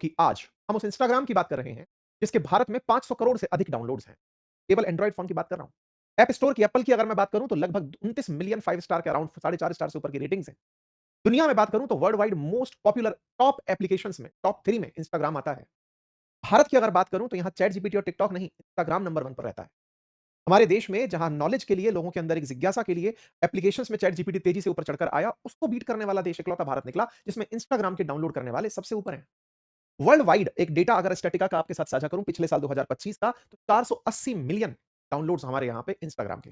कि आज हम उस इंस्टाग्राम की बात कर रहे हैं, जिसके भारत में 500 करोड़ से अधिक डाउनलोड्स हैं। केवल एंड्रॉइड फ़ोन की बात कर रहा हूँ। ऐप स्टोर की, एप्पल की अगर मैं बात करूँ तो लगभग 29 मिलियन 5 स्टार के अराउंड 4.5 स्टार से ऊपर की रेटिंग्स हैं। दुनिया में बात करूँ तो world wide most popular top applications में टॉप 3 में इंस्टाग्राम आता है। भारत की अगर बात करूँ तो यहाँ चैट जीपीटी और टिकटॉक नहीं, इंस्टाग्राम नंबर 1 पर रहता है। हमारे देश में जहाँ नॉलेज के लिए लोगों के अंदर एक जिज्ञासा के लिए एप्लीकेशंस में चैट जीपीटी तेजी से ऊपर चढ़कर आया, उसको बीट करने वाला देश इकलौता भारत निकला, जिसमें इंस्टाग्राम के डाउनलोड करने वाले सबसे ऊपर हैं। वर्ल्ड वाइड एक डेटा अगर स्टैटिका का आपके साथ साझा करूं पिछले साल 2025 का, तो 480 मिलियन डाउनलोड्स हमारे यहां पे इंस्टाग्राम के।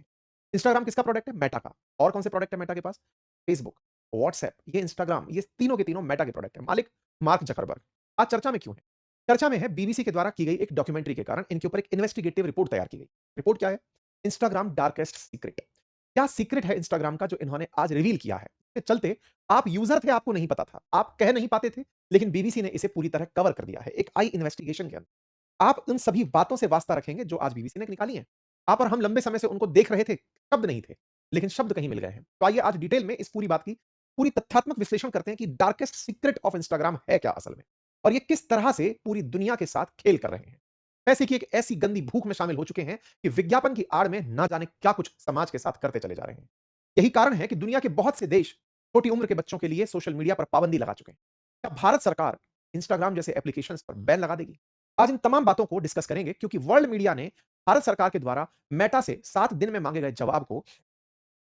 इंस्टाग्राम किसका प्रोडक्ट है? मेटा का। और कौन से प्रोडक्ट है मेटा के पास? फेसबुक, व्हाट्सएप, ये इंस्टाग्राम, ये तीनों के तीनों मेटा के प्रोडक्ट है। मालिक मार्क जकरबर्ग। आज चर्चा में क्यों है? चर्चा में है बीबीसी के द्वारा की गई एक डॉक्यूमेंट्री के कारण इनके ऊपर एक इन्वेस्टिगेटिव रिपोर्ट तैयार की गई। रिपोर्ट क्या है? Instagram darkest secret. क्या सीक्रेट है इंस्टाग्राम का जो इन्होंने आज रिवील किया है? इसके चलते आप यूजर थे, आपको नहीं पता था, आप कह नहीं पाते थे, लेकिन बीबीसी ने इसे पूरी तरह कवर कर दिया है एक आई इन्वेस्टिगेशन के अंदर। आप उन सभी बातों से वास्ता रखेंगे जो आज बीबीसी ने निकाली हैं। आप और हम लंबे समय से उनको देख रहे थे, शब्द नहीं थे, लेकिन शब्द कहीं मिल गए हैं। तो आइए आज डिटेल में इस पूरी बात की पूरी तथ्यात्मक विश्लेषण करते हैं कि डार्केस्ट सीक्रेट ऑफ इंस्टाग्राम है क्या असल में, और ये किस तरह से पूरी दुनिया के साथ खेल कर रहे हैं। पैसे की एक ऐसी गंदी भूख में शामिल हो चुके हैं कि विज्ञापन की आड़ में ना जाने क्या कुछ समाज के साथ करते चले जा रहे हैं। यही कारण है कि दुनिया के बहुत से देश छोटी उम्र के बच्चों के लिए सोशल मीडिया पर पाबंदी लगा चुके हैं। क्या भारत सरकार इंस्टाग्राम जैसे एप्लीकेशंस पर बैन लगा देगी? आज इन तमाम बातों को डिस्कस करेंगे, क्योंकि वर्ल्ड मीडिया ने भारत सरकार के द्वारा मेटा से 7 दिन में मांगे गए जवाब को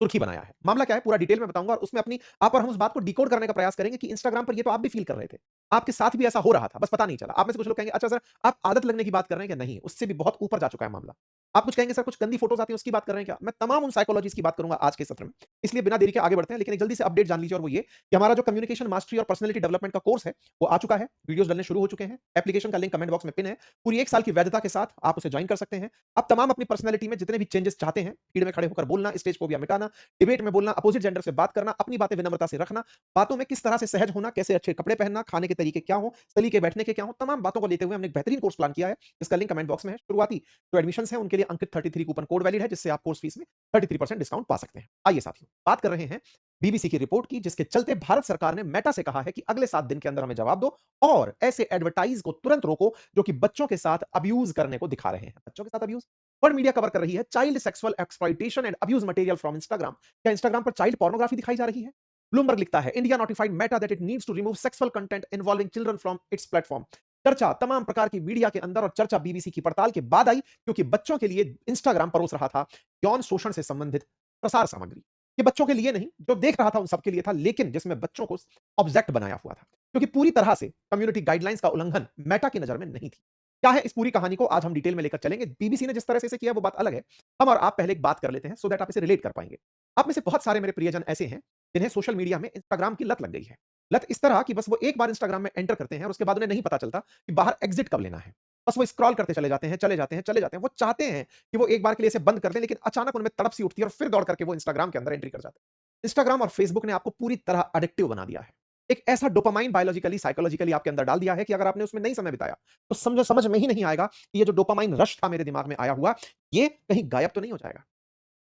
सुर्खी बनाया है। मामला क्या है पूरा डिटेल में बताऊंगा, और उसमें अपनी आप और हम उस बात को डिकोड करने का प्रयास करेंगे कि इंस्टाग्राम पर ये तो आप भी फील कर रहे थे, आपके साथ भी ऐसा हो रहा था, बस पता नहीं चला। आप में से कुछ लोग कहेंगे अच्छा सर, आप आदत लगने की बात कर रहे हैं क्या? नहीं, उससे भी बहुत ऊपर जा चुका है मामला। आप कुछ कहेंगे सर कुछ गंदी फोटोज आती हैं उसकी बात कर रहे हैं क्या? मैं तमाम उन साइकोलॉजीज की बात करूंगा आज के सत्र में। इसलिए बिना देरी के आगे बढ़ते हैं, लेकिन एक जल्दी से अपडेट जान लीजिए, और वो ये कि हमारा जो कम्युनिकेशन मास्टरी और पर्सनैलिटी डेवलपमेंट का कोर्स है वो आ चुका है। वीडियोस डलने शुरू हो चुके हैं। एप्लीकेशन का लिंक कमेंट बॉक्स में पिन है। पूरी 1 साल की वैधता के साथ आप उसे ज्वाइन कर सकते हैं। आप तमाम अपनी पर्सनैलिटी में जितने भी चेंजेस चाहते हैं, भीड़ में खड़े होकर बोलना, स्टेज फोबिया मिटाना, डिबेट में बोलना, अपोजिट जेंडर से बात करना, अपनी बातें विनम्रता से रखना, बातों में किस तरह से सहज होना, कैसे अच्छे कपड़े पहनना, खाने के तरीके क्या हो, सलीके बैठने के क्या हो, तमाम बातों को लेते हुए हमने एक बेहतरीन कोर्स प्लान किया है। इसका लिंक कमेंट बॉक्स में है। शुरुआती जो एडमिशंस हैं उनके लिए अंकित 33 कूपन कोड वैलिड है, जिससे आप कोर्स फीस में 33% डिस्काउंट पा सकते हैं। आइए साथियों, बात कर रहे हैं बीबीसी की रिपोर्ट की, जिसके चलते भारत सरकार ने मेटा से कहा है कि अगले 7 दिन के अंदर हमें जवाब दो, और ऐसे एडवर्टाइज को तुरंत रोको जो कि बच्चों के साथ अब्यूज करने को दिखा रहे हैं। बच्चों के साथ अब्यूज? वर्ल्ड मीडिया कवर कर रही है child sexual exploitation and abuse material from Instagram. क्या इंस्टाग्राम पर चाइल्ड पोर्नोग्राफी दिखाई जा रही है? ब्लूमबर्ग लिखता है India notified Meta that it needs to remove sexual content involving children from its platform. चर्चा तमाम प्रकार की मीडिया के अंदर, और चर्चा बीबीसी की पड़ताल के बाद आई, क्योंकि बच्चों के लिए इंस्टाग्राम परोस रहा था यौन शोषण से संबंधित प्रसार सामग्री। ये बच्चों के लिए नहीं, जो देख रहा था उन सबके लिए था, लेकिन जिसमें बच्चों को ऑब्जेक्ट बनाया हुआ था, क्योंकि पूरी तरह से कम्युनिटी गाइडलाइंस का उल्लंघन मेटा की नजर में नहीं थी। क्या है इस पूरी कहानी को आज हम डिटेल में लेकर चलेंगे। बीबीसी ने जिस तरह से इसे किया वो बात अलग है। हम और आप पहले एक बात कर लेते हैं, सो दैट आप इसे रिलेट कर पाएंगे। आप में से बहुत सारे मेरे प्रियजन ऐसे हैं जिन्हें सोशल मीडिया में इंस्टाग्राम की लत लग गई है। लत इस तरह कि बस वो एक बार इंस्टाग्राम में एंटर करते हैं और उसके बाद उन्हें नहीं पता चलता कि बाहर एग्जिट कब लेना है। बस वो स्क्रॉल करते चले जाते हैं, चले जाते हैं, चले जाते हैं। वो चाहते हैं कि वो एक बार के लिए इसे बंद कर दें, लेकिन अचानक उनमें तड़प सी उठती है और फिर दौड़ करके वो इंस्टाग्राम के अंदर एंट्री कर जाते हैं। इंस्टाग्राम और फेसबुक ने आपको पूरी तरह एडिक्टिव बना दिया है। एक ऐसा डोपामाइन बायोलॉजिकली साइकोलॉजिकली आपके अंदर डाल दिया है कि अगर आपने उसमें नहीं समय बिताया तो समझ समझ में ही नहीं आएगा कि ये जो डोपामाइन रश था मेरे दिमाग में आया हुआ, ये कहीं गायब तो नहीं हो जाएगा।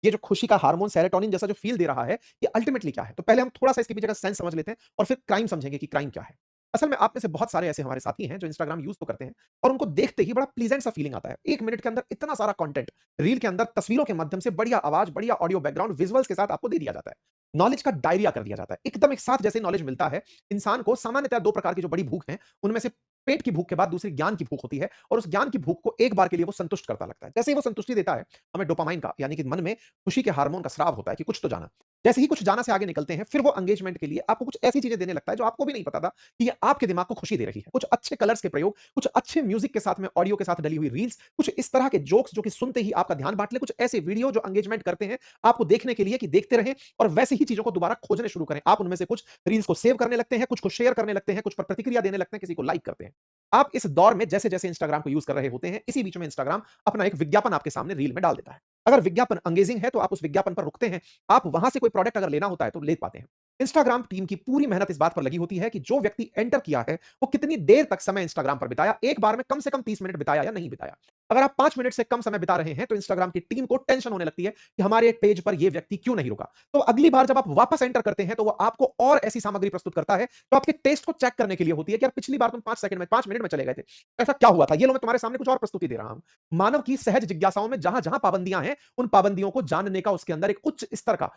ये जो खुशी का हार्मोन सेरोटोनिन जैसा जो फील दे रहा है, ये अल्टीमेटली क्या है? तो पहले हम थोड़ा-सा इसके पीछे का सेंस समझ लेते हैं, और फिर क्राइम समझेंगे कि क्राइम क्या है। असल में आप में से बहुत सारे ऐसे हमारे साथी हैं जो इंस्टाग्राम यूज़ तो करते हैं, और उनको देखते ही बड़ा प्लीजेंट सा फीलिंग आता है। 1 मिनट के अंदर इतना सारा कंटेंट, रील के अंदर तस्वीरों के माध्यम से बढ़िया आवाज़, बढ़िया ऑडियो बैकग्राउंड, विजुअल्स के साथ आपको दे दिया जाता है। नॉलेज का डायरिया कर दिया जाता है। एकदम एक साथ जैसे नॉलेज मिलता है, इंसान को सामान्यतः 2 प्रकार की जो बड़ी भूख है, उनमें से पेट की भूख के बाद दूसरी ज्ञान की भूख होती है, और उस ज्ञान की भूख को एक बार के लिए वो संतुष्ट करता लगता है। जैसे ही वो संतुष्टि देता है, हमें डोपामाइन का, यानी कि मन में खुशी के हार्मोन का स्राव होता है कि कुछ तो जाना। जैसे ही कुछ जाना से आगे निकलते हैं, फिर वो एंगेजमेंट के लिए आपको कुछ ऐसी चीजें देने लगता है जो आपको भी नहीं पता था कि ये आपके दिमाग को खुशी दे रही है। कुछ अच्छे कलर्स के प्रयोग, कुछ अच्छे म्यूजिक के साथ में ऑडियो के साथ डली हुई रील्स, कुछ इस तरह के जोक्स जो कि सुनते ही आपका ध्यान बांट ले, कुछ ऐसे वीडियो जो एंगेजमेंट करते हैं आपको देखने के लिए कि देखते रहें, और वैसे ही चीजों को दोबारा खोजने शुरू करें। आप उनमें से कुछ रील्स को सेव करने लगते हैं, कुछ को शेयर करने लगते हैं, कुछ पर प्रतिक्रिया देने लगते हैं, किसी को लाइक करते हैं। आप इस दौर में जैसे जैसे इंस्टाग्राम को यूज कर रहे होते हैं, इसी बीच में इंस्टाग्राम अपना एक विज्ञापन आपके सामने रील में डाल देता है। अगर विज्ञापन अंगेजिंग है तो आप उस विज्ञापन पर रुकते हैं। आप वहां से कोई प्रोडक्ट अगर लेना होता है तो ले पाते हैं। इंस्टाग्राम टीम की पूरी मेहनत इस बात पर लगी होती है कि जो व्यक्ति एंटर किया है, वो कितनी देर तक समय इंस्टाग्राम पर बिताया, एक बार में कम से कम 30 मिनट बिताया या नहीं बिताया। अगर आप 5 मिनट से कम समय बिता रहे हैं, तो इंस्टाग्राम की टीम को टेंशन होने लगती है कि हमारे पेज पर ये व्यक्ति क्यों नहीं रुका। तो अगली बार जब आप वापस एंटर करते हैं, तो वो आपको और ऐसी सामग्री प्रस्तुत करता है, जो आपके टेस्ट को चेक करने के लिए होती है कि यार पिछली बार तुम 5 सेकंड में 5 मिनट में चले गए थे। ऐसा क्या हुआ था? ये लो मैं तुम्हारे सामने कुछ और प्रस्तुति दे रहा हूं। मानव की सहज जिज्ञासाओं में जहां-जहां पाबंदियां हैं, उन पाबंदियों को जानने का उसके अंदर एक उच्च स्तर का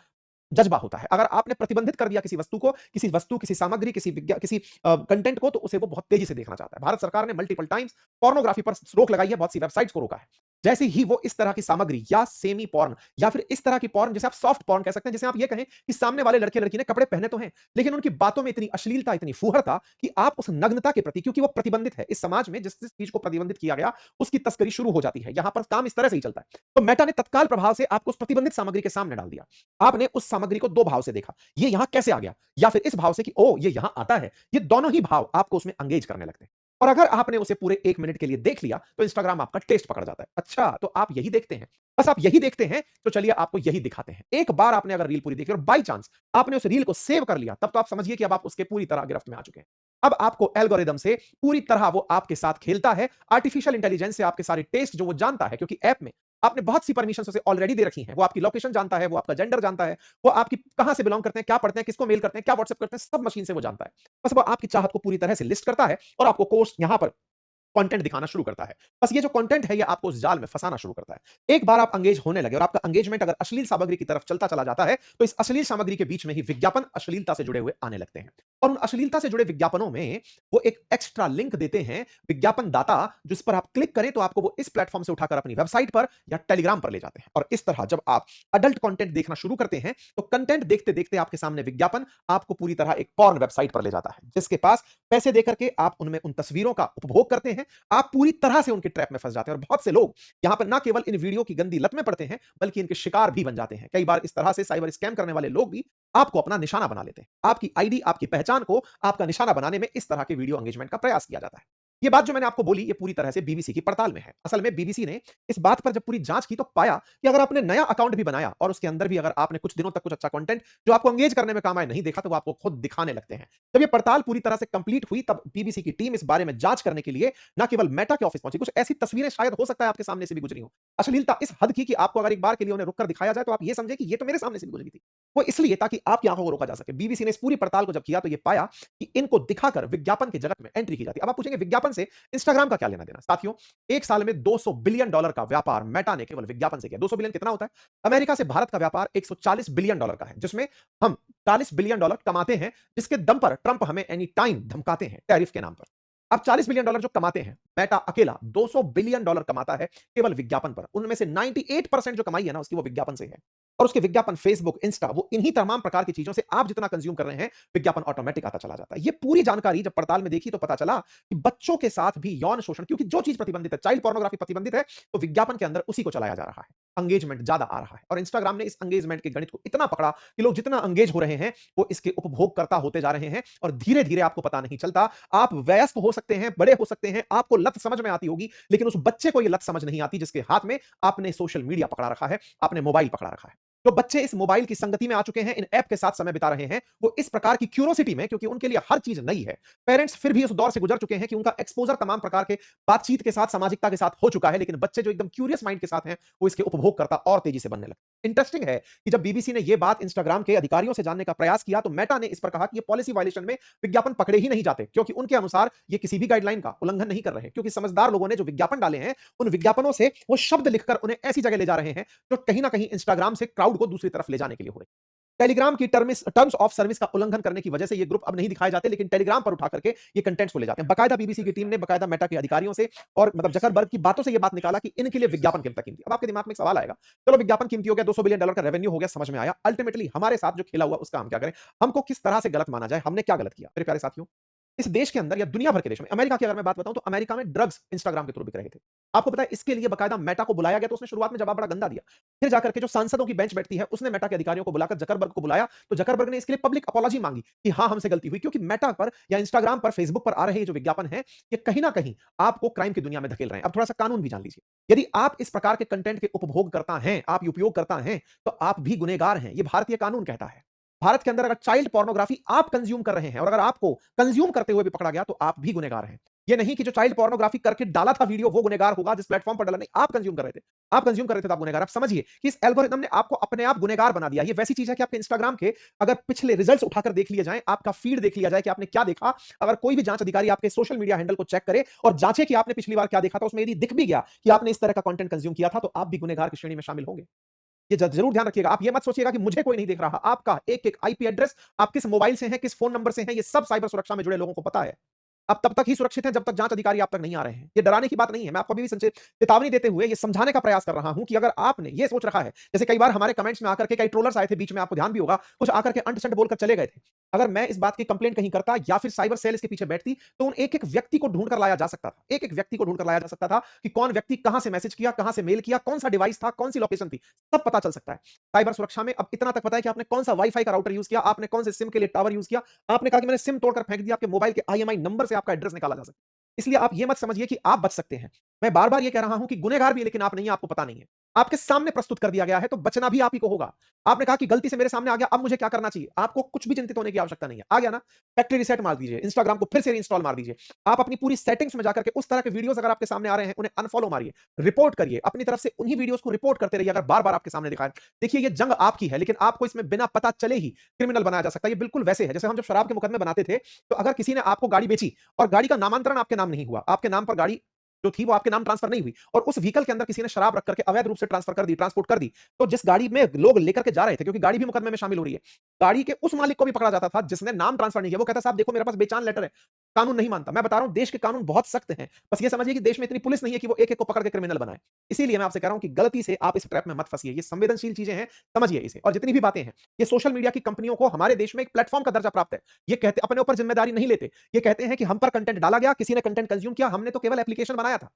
जज़्बा होता है। अगर आपने प्रतिबंधित कर दिया किसी सामग्री, किसी कंटेंट को, तो उसे वो बहुत तेज़ी से देखना चाहता है। भारत सरकार ने मल्टीपल टाइम्स पोर्नोग्राफी पर रोक लगाई है, बहुत सी वेबसाइट्स को रोका है। जैसे ही वो इस तरह की सामग्री या सेमी पोर्न या फिर इस तरह की पोर्न, जिसे आप सॉफ्ट पोर्न कह सकते हैं, जिसे आप ये कहें कि सामने वाले लड़के-लड़की ने कपड़े पहने तो हैं, लेकिन उनकी बातों में इतनी अश्लीलता, इतनी फूहड़ता कि आप उस नग्नता के प्रति, क्योंकि वो प्रतिबंधित है, इस समाज में जिस-जिस चीज़ को प्रतिबंधित किया गया, उसकी तस्करी शुरू हो जाती है। यहाँ पर काम इस तरह से ही चलता है। तो मेटा ने तत्काल प्रभाव से आपको उस प्रतिबंधित सामग्री के सामने डाल दिया। आपने उस सामग्री को 2 भाव से देखा, ये यहां कैसे आ गया? या फिर इस भाव से कि ओह! ये यहां आता है। ये दोनों ही भाव आपको उसमें एंगेज करने लगते हैं। और अगर आपने उसे पूरे 1 मिनट के लिए देख लिया, तो इंस्टाग्राम आपका टेस्ट पकड़ जाता है। अच्छा, तो आप यही देखते हैं। बस आप यही देखते हैं, तो चलिए आपको यही दिखाते हैं। एक बार आपने अगर रील पूरी देखी और बाय चांस आपने उस रील को सेव कर लिया, तब तो आप समझिए कि अब आप उसके पूरी तरह गिरफ्त में आ चुके हैं। अब आपको एल्गोरिदम से पूरी तरह वो आपके साथ खेलता है, आर्टिफिशियल इंटेलिजेंस से आपके सारे टेस्ट जो वो जानता है, क्योंकि ऐप में आपने बहुत सी परमिशंस उसे ऑलरेडी दे रखी हैं। वो आपकी लोकेशन जानता है, वो आपका जेंडर जानता है, वो आपकी कहां से बिलोंग करते हैं, क्या पढ़ते हैं, किसको मेल करते हैं, क्या व्हाट्सएप करते हैं, सब मशीन से वो जानता है। बस वो आपकी चाहत को पूरी तरह से लिस्ट करता है और आपको कोर्स यहां पर कंटेंट दिखाना शुरू करता है। बस ये जो कंटेंट है, ये आपको उस जाल में फंसाना शुरू करता है। एक बार आप एंगेज होने लगे और आपका एंगेजमेंट अगर अश्लील सामग्री की तरफ चलता चला जाता है, तो इस अश्लील सामग्री के बीच में ही विज्ञापन अश्लीलता से जुड़े हुए आने लगते हैं। और उन अश्लीलता से जुड़े विज्ञापनों में वो एक एक्स्ट्रा लिंक देते हैं, विज्ञापन दाता, जिस पर आप क्लिक करें तो आपको वो इस प्लेटफॉर्म से उठाकर अपनी वेबसाइट पर या टेलीग्राम पर ले जाते हैं। और इस तरह जब आप अडल्ट कंटेंट देखना शुरू करते हैं, तो कंटेंट देखते-देखते आपके सामने विज्ञापन आपको पूरी तरह एक पॉर्न वेबसाइट पर ले जाता है, जिसके पास पैसे देकर के आप उनमें उन तस्वीरों का उपभोग करते हैं। आप पूरी तरह से उनके ट्रैप में फंस जाते हैं और बहुत से लोग यहां पर ना केवल इन वीडियो की गंदी लत में पड़ते हैं, बल्कि इनके शिकार भी बन जाते हैं। कई बार इस तरह से साइबर स्कैम करने वाले लोग भी आपको अपना निशाना बना लेते हैं। आपकी आईडी, आपकी पहचान को आपका निशाना बनाने में इस तरह के वीडियो एंगेजमेंट का प्रयास किया जाता है। ये बात जो मैंने आपको बोली, ये पूरी तरह से बीबीसी की पड़ताल में है। असल में बीबीसी ने इस बात पर जब पूरी जांच की, तो पाया कि अगर आपने नया अकाउंट भी बनाया और उसके अंदर भी अगर आपने कुछ दिनों तक कुछ अच्छा कंटेंट जो आपको एंगेज करने में काम आए नहीं देखा, तो वो आपको खुद दिखाने लगते हैं। जब ये पड़ताल पूरी तरह से कंप्लीट हुई, तब बीबीसी की टीम इस बारे में जांच करने के लिए ना केवल मेटा के ऑफिस पहुंची, कुछ ऐसी तस्वीरें शायद हो सकता है आपके सामने से भी गुजरी हो। अश्लीलता इस हद की कि आपको अगर एक बार के लिए उन्हें रुककर दिखाया जाए, तो आप ये समझे कि ये तो मेरे सामने से भी गुजरी थी। वो इसलिए ताकि आपकी आंखों को रोका जा सके। बीबीसी ने इस पूरी पड़ताल को जब किया, तो ये पाया कि इनको दिखाकर विज्ञापन के जगत में एंट्री की जाती है। अब आप पूछेंगे विज्ञापन से इंस्टाग्राम का क्या लेना देना? साथियों, एक साल में $200 बिलियन का व्यापार मेटा ने केवल विज्ञापन से किया। 200 बिलियन कितना होता है? अमेरिका से भारत का व्यापार $140 बिलियन का है, जिसमें हम $40 बिलियन कमाते हैं, जिसके दम पर ट्रंप हमें एनी टाइम धमकाते हैं टैरिफ के नाम पर। अब $40 बिलियन जो कमाते हैं, मेटा अकेला $200 बिलियन कमाता है केवल विज्ञापन पर। उनमें से 98% जो कमाई है ना, उसकी वो विज्ञापन से है। और उसके विज्ञापन फेसबुक, इंस्टा, वो इन्हीं तमाम प्रकार की चीजों से आप जितना कंज्यूम कर रहे हैं, विज्ञापन ऑटोमेटिक आता चला जाता है। ये पूरी जानकारी जब पड़ताल में देखी, तो पता चला कि बच्चों के साथ भी यौन शोषण, क्योंकि जो चीज प्रतिबंधित है, चाइल्ड पोर्नोग्राफी प्रतिबंधित है, तो विज्ञापन के अंदर उसी को चलाया जा रहा है। एंगेजमेंट ज्यादा आ रहा है और इंस्टाग्राम ने इस एंगेजमेंट के गणित को इतना पकड़ा कि लोग जितना एंगेज हो रहे हैं, वो इसके उपभोगकर्ता होते जा रहे हैं और धीरे-धीरे आपको पता नहीं चलता। आप वयस्क हो सकते हैं, बड़े हो सकते हैं, आपको लत समझ में आती होगी, लेकिन उस बच्चे को ये लत समझ नहीं आती, जिसके हाथ में आपने सोशल मीडिया पकड़ा रखा है, आपने मोबाइल पकड़ा रखा है। जो बच्चे इस मोबाइल की संगति में आ चुके हैं, इन ऐप के साथ समय बिता रहे हैं, वो इस प्रकार की क्यूरियोसिटी में, क्योंकि उनके लिए हर चीज नई है। पेरेंट्स फिर भी उस दौर से गुजर चुके हैं कि उनका एक्सपोज़र तमाम प्रकार के बातचीत के साथ, सामाजिकता के साथ हो चुका है, लेकिन बच्चे जो एकदम क्यूरियस माइंड के साथ हैं, वो इसके उपभोगकर्ता और तेजी से बनने लगे। इंटरेस्टिंग है कि जब बीबीसी ने ये बात इंस्टाग्राम के अधिकारियों से जानने का प्रयास किया, तो मेटा ने इस पर कहा कि ये पॉलिसी वायलेशन में विज्ञापन पकड़े ही नहीं जाते, क्योंकि उनके अनुसार ये किसी भी गाइडलाइन का उल्लंघन नहीं कर रहे, क्योंकि समझदार लोगों ने जो विज्ञापन डाले हैं, उन विज्ञापनों से वो शब्द लिखकर उन्हें ऐसी जगह ले जा रहे हैं, जो कहीं ना कहीं इंस्टाग्राम से क्राउड को दूसरी तरफ ले जाने के लिए हो रही है। टेलीग्राम की टर्म्स ऑफ सर्विस का उल्लंघन करने की वजह से ये ग्रुप अब नहीं दिखाए जाते, लेकिन टेलीग्राम पर उठा करके ये कंटेंट्स को ले जाते हैं। बकायदा बीबीसी की टीम ने बकायदा मेटा के अधिकारियों से और मतलब जकरबर्ग की बातों से ये बात निकाला कि इनके लिए विज्ञापन कितना कीमती। अब आपके दिमाग में एक सवाल आएगा, चलो विज्ञापन कीमती हो गया, $200 बिलियन का रेवेन्यू हो गया, समझ में आया। अल्टीमेटली हमारे साथ जो खेला हुआ उसका हम क्या करें? हमको किस तरह से गलत माना जाए? हमने क्या गलत किया? मेरे प्यारे साथियों, इस देश के अंदर या दुनिया भर के देश में, अमेरिका की अगर मैं बात बताऊं, तो अमेरिका में ड्रग्स इंस्टाग्राम के थ्रू बिक रहे थे। आपको पता है, इसके लिए बकायदा मेटा को बुलाया गया, तो उसने शुरुआत में जवाब बड़ा गंदा दिया। फिर जाकर के जो सांसदों की बेंच बैठती है, उसने मेटा के अधिकारियों को बुलाकर जकरबर्ग को बुलाया, तो जकरबर्ग ने इसके लिए पब्लिक अपॉलॉजी मांगी कि हाँ, हमसे गलती हुई, क्योंकि मेटा पर या इंस्टाग्राम पर, फेसबुक पर आ रहे ये जो विज्ञापन है, ये कहीं ना कहीं आपको क्राइम की दुनिया में धकेल रहे हैं। अब थोड़ा सा कानून भी जान लीजिए। यदि आप इस प्रकार के कंटेंट के उपभोग करता हैं, आप उपयोग करता हैं, तो आप भी गुनेगार हैं। ये भारतीय कानून कहता है। भारत के अंदर अगर चाइल्ड पोर्नोग्राफी आप कंज्यूम कर रहे हैं और अगर आपको कंज्यूम करते हुए भी पकड़ा गया तो आप भी गुनहगार हैं। ये नहीं कि जो चाइल्ड पोर्नोग्राफी करके डाला था वीडियो वो गुनहगार होगा जिस प्लेटफॉर्म पर डाला, नहीं, आप कंज्यूम कर रहे थे। आप कंज्यूम कर रहे थे तो आप गुनहगार। आप समझिए कि इस एल्गोरिथम ने आपको अपने आप गुनहगार बना दिया। ये वैसी चीज है कि आपके इंस्टाग्राम के अगर पिछले रिजल्ट्स उठाकर देख लिए जाएं, आपका फीड देख लिया जाए कि आपने क्या देखा, अगर कोई भी जांच अधिकारी आपके सोशल मीडिया हैंडल को चेक करे और जांचे कि आपने पिछली बार क्या देखा था, उसमें यदि दिख भी गया कि आपने इस तरह का कंटेंट कंज्यूम किया था, तो आप भी गुनहगार की श्रेणी में शामिल होंगे। ये जरूर ध्यान रखिएगा। आप ये मत सोचिएगा कि मुझे कोई नहीं देख रहा। आपका एक एक आईपी एड्रेस, आप किस मोबाइल से हैं, किस फोन नंबर से हैं, ये सब साइबर सुरक्षा में जुड़े लोगों को पता है। आप तब तक ही सुरक्षित हैं जब तक जांच अधिकारी आप तक नहीं आ रहे हैं। ये डराने की बात नहीं है। मैं आपको अभी भी संचेत चेतावनी देते हुए ये समझाने का प्रयास कर रहा हूं कि अगर आपने ये सोच रखा है, जैसे कई बार हमारे कमेंट्स में आकर के कई ट्रोलर्स आए थे बीच में, आपको ध्यान भी होगा, कुछ आकर के अंट-शंट बोलकर चले गए थे। अगर मैं इस बात की कंप्लेंट कहीं करता या फिर साइबर सेल इसके पीछे बैठती, तो उन एक-एक व्यक्ति को ढूंढ कर लाया जा सकता था। एक-एक व्यक्ति को ढूंढ कर लाया जा सकता था कि कौन व्यक्ति कहां से मैसेज किया, कहां से मेल किया, कौन सा डिवाइस था, कौन सी लोकेशन थी, सब पता चल सकता है। साइबर सुरक्षा में अब इतना तक पता है कि आपने कौन सा वाई-फाई का राउटर यूज किया, आपने कौन से सिम के लिए टावर यूज किया, आपने कहा कि मैंने सिम तोड़कर फेंक दिया, आपके मोबाइल के आईएमआई नंबर से आपका एड्रेस निकाला जा सकता है। इसलिए आप ये मत समझिए कि आप बच सकते हैं। मैं बार-बार ये कह रहा हूं कि गुनहगार भी है लेकिन आप नहीं हैं, आपको पता नहीं है। आपके सामने प्रस्तुत कर दिया गया है तो बचना भी आप ही को होगा। आपने कहा कि गलती से मेरे सामने आ गया, अब मुझे क्या करना चाहिए? आपको कुछ भी चिंतित होने की आवश्यकता नहीं है। आ गया ना? फैक्ट्री रीसेट मार दीजिए, इंस्टाग्राम को फिर से रीइंस्टॉल मार दीजिए। आप अपनी पूरी सेटिंग्स में जाकर के उस तरह के वीडियोज़ अगर आपके सामने आ रहे हैं, उन्हें अनफॉलो मारिए, रिपोर्ट करिए। अपनी तरफ से उन्हीं वीडियोज़ को रिपोर्ट करते रहिए अगर बार-बार आपके सामने दिखाएँ। देखिए ये जंग आपकी है लेकिन आपको इसमें बिना पता चले ही क्रिमिनल बनाया जा सकता है। ये बिल्कुल वैसे है जैसे हम जब शराब के मुकदमे बनाते थे, तो अगर किसी ने आपको गाड़ी बेची और गाड़ी का नामांतरण आपके नाम नहीं हुआ, आपके नाम पर गाड़ी जो थी वो आपके नाम ट्रांसफर नहीं हुई और उस व्हीकल के अंदर किसी ने शराब रख करके अवैध रूप से ट्रांसफर कर दी, ट्रांसपोर्ट कर दी, तो जिस गाड़ी में लोग लेकर के जा रहे थे, क्योंकि गाड़ी भी मुकदमे में शामिल हो रही है, गाड़ी के उस मालिक को भी पकड़ा जाता था जिसने नाम ट्रांसफर नहीं किया। वो कहता साहब देखो मेरे पास बेचान लेटर है, कानून नहीं मानता। मैं बता रहा हूं देश के कानून बहुत सख्त हैं, बस ये समझिए कि देश में इतनी पुलिस नहीं है कि वो एक एक को पकड़ के क्रिमिनल बनाए। इसीलिए मैं आपसे कह रहा हूं कि गलती से आप इस ट्रैप में मत फंसिए। ये संवेदनशील चीजें हैं, समझिए इसे। और जितनी भी बातें हैं, ये सोशल मीडिया की कंपनियों को हमारे देश में एक प्लेटफॉर्म का दर्जा प्राप्त है। ये कहते अपने ऊपर जिम्मेदारी नहीं लेते। ये कहते हैं कि हम पर कंटेंट डाला गया, किसी ने कंटेंट कंज्यूम किया, हमने तो केवल एप्लीकेशन बनाया था।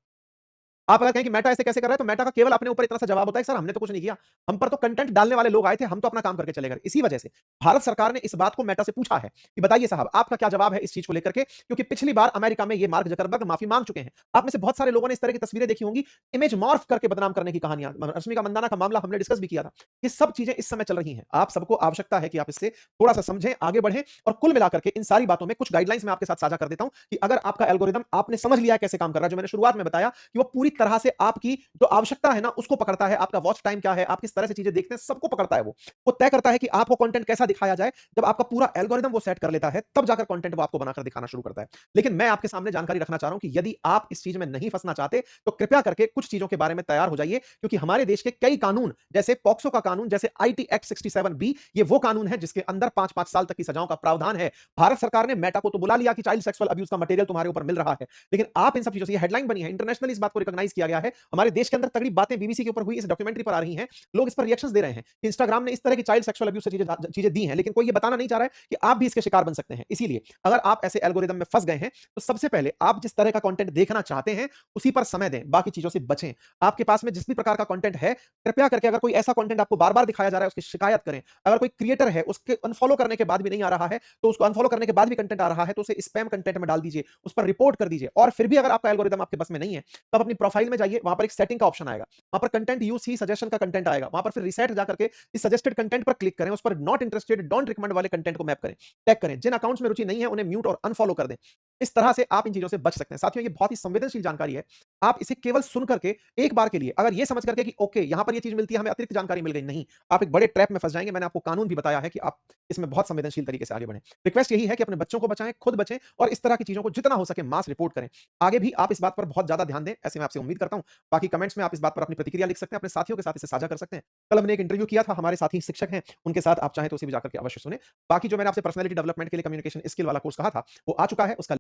आप अगर कहें कि मेटा ऐसे कैसे कर रहा है, तो मेटा का केवल अपने ऊपर इतना सा जवाब होता है, सर हमने तो कुछ नहीं किया। हम पर तो कंटेंट डालने वाले लोग आए थे, हम तो अपना काम करके चले गए। इसी वजह से भारत सरकार ने इस बात को मेटा से पूछा है कि बताइए साहब आपका क्या जवाब है इस चीज को लेकर के, क्योंकि पिछली बार अमेरिका में ये मार्क जकरबर्ग माफी मांग चुके हैं। आप में से बहुत सारे लोगों ने इस तरह की तस्वीरें देखी होंगी, इमेज मॉर्फ करके बदनाम करने की कहानियां। रश्मिका मंदाना का मामला हमने डिस्कस भी किया था। ये सब चीजें इस समय चल रही हैं। आप सबको आवश्यकता है कि आप इससे थोड़ा सा समझें, आगे बढ़ें और कुल मिलाकर के इन सारी बातों में कुछ गाइडलाइंस मैं आपके साथ साझा कर देता हूं कि अगर आपका एल्गोरिदम आपने समझ लिया है कैसे काम कर रहा है, जो मैंने शुरुआत में बताया कि वो पूरी तरह से आपकी जो आवश्यकता है ना उसको पकड़ता है, आपका वॉच टाइम क्या है, आप किस तरह से चीजें देखते हैं, सबको पकड़ता है वो। वो तय करता है कि आपको कंटेंट कैसा दिखाया जाए। जब आपका पूरा एल्गोरिदम वो सेट कर लेता है, तब जाकर कंटेंट वो आपको बनाकर दिखाना शुरू करता है। लेकिन मैं आपके सामने जानकारी रखना चाह रहा हूं कि यदि आप इस चीज में नहीं फंसना चाहते, तो कृपया करके कुछ चीजों के बारे में तैयार हो जाइए, क्योंकि हमारे देश के कई कानून, जैसे पॉक्सो का कानून, जैसे आईटी एक्ट 67 बी, ये वो कानून है जिसके अंदर 5-5 साल तक की सजाओं का प्रावधान है। भारत सरकार ने मेटा को तो बुला लिया कि चाइल्ड सेक्सुअल अब्यूज का मटेरियल तुम्हारे ऊपर मिल रहा है, लेकिन आप इन सब चीजों से, ये हेडलाइन बनी है, इंटरनेशनली इस बात को रिकॉग्नाइज किया गया है। हमारे देश के अंदर तगड़ी बातें बीबीसी के ऊपर हुई, इस डॉक्यूमेंट्री पर आ रही हैं, लोग इस पर रिएक्शंस दे रहे हैं कि इंस्टाग्राम ने इस तरह की चाइल्ड सेक्सुअल अब्यूज से चीजें दी हैं, लेकिन कोई ये बताना नहीं चाह रहा है कि आप भी इसके शिकार बन सकते हैं। इसीलिए अगर आप ऐसे एल्गोरिदम में फंस गए हैं, तो सबसे पहले आप जिस तरह का कंटेंट देखना चाहते हैं उसी पर समय दें, बाकी चीजों से बचें। आपके पास में जिस भी प्रकार का कंटेंट है, कृपया करके अगर कोई ऐसा कंटेंट आपको बार-बार दिखाया जा रहा है, उसकी शिकायत करें। अगर कोई क्रिएटर है, उसके अनफॉलो करने के बाद भी नहीं आ रहा है, तो उसको अनफॉलो करने के बाद भी कंटेंट आ रहा है, तो उसे स्पैम कंटेंट में डाल दीजिए, उस पर रिपोर्ट कर दीजिए। और फिर भी अगर आपका एल्गोरिदम आपके बस में नहीं है, तो आप अपनी प्रोफाइल में जाइए, वहां पर एक सेटिंग का ऑप्शन आएगा, वहां पर कंटेंट यूज ही सजेशन का कंटेंट आएगा, वहां पर फिर रिसेट जाकर के इस सजेस्टेड कंटेंट पर क्लिक करें, उस पर नॉट इंटरेस्टेड, डोंट रिकमेंड वाले कंटेंट को मैप करें, टैग करें। जिन अकाउंट्स में रुचि नहीं है उन्हें म्यूट और अनफॉलो कर दें। इस तरह से आप इन चीजों से बच सकते हैं। साथियों, ये बहुत ही संवेदनशील जानकारी है। आप इसे केवल सुन करके एक बार के लिए, अगर ये समझ करके कि ओके यहां पर ये चीज मिलती है, हमें अतिरिक्त जानकारी मिल गई, नहीं, आप एक बड़े ट्रैप में फंस जाएंगे। मैंने आपको कानून भी बताया है कि आप इसमें बहुत संवेदनशील तरीके से आगे बढ़ें। रिक्वेस्ट यही है कि अपने बच्चों को बचाएं, खुद बचें और इस तरह की चीजों को जितना हो सके मास रिपोर्ट करें। आगे भी आप इस बात पर बहुत ज्यादा ध्यान दें, ऐसे मैं आपसे उम्मीद करता हूं। बाकी कमेंट्स में आप इस बात पर अपनी प्रतिक्रिया लिख सकते हैं, अपने साथियों के साथ इसे साझा कर सकते हैं। कल हमने एक इंटरव्यू किया था, हमारे साथी शिक्षक हैं, उनके साथ आप चाहें तो उसे भी जाकर के अवश्य सुने। बाकी जो मैंने आपसे पर्सनैलिटी डेवलपमेंट के लिए कम्युनिकेशन स्किल वाला कोर्स कहा था, वो आ चुका है, उसका